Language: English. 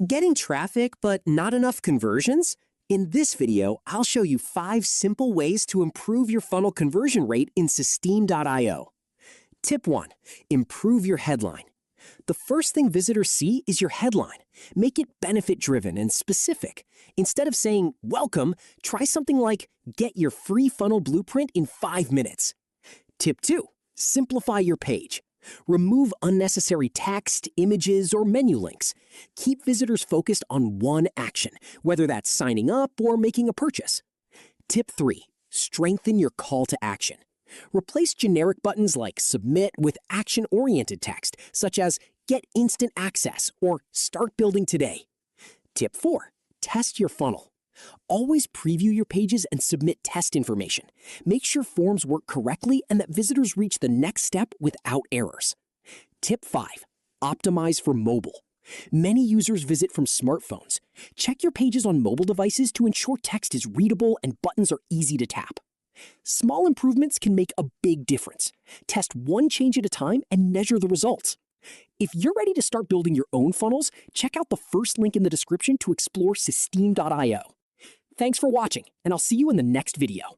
Getting traffic but not enough conversions? In this video, I'll show you 5 simple ways to improve your funnel conversion rate in Systeme.io. Tip 1. Improve your headline. The first thing visitors see is your headline. Make it benefit-driven and specific. Instead of saying, "Welcome," try something like, "Get your free funnel blueprint in 5 minutes." Tip 2. Simplify your page. Remove unnecessary text, images, or menu links. Keep visitors focused on one action, whether that's signing up or making a purchase. Tip 3. Strengthen your call to action. Replace generic buttons like Submit with action-oriented text, such as Get instant access or Start building today. Tip 4. Test your funnel. Always preview your pages and submit test information. Make sure forms work correctly and that visitors reach the next step without errors. Tip 5. Optimize for mobile. Many users visit from smartphones. Check your pages on mobile devices to ensure text is readable and buttons are easy to tap. Small improvements can make a big difference. Test one change at a time and measure the results. If you're ready to start building your own funnels, check out the first link in the description to explore Systeme.io. Thanks for watching, and I'll see you in the next video.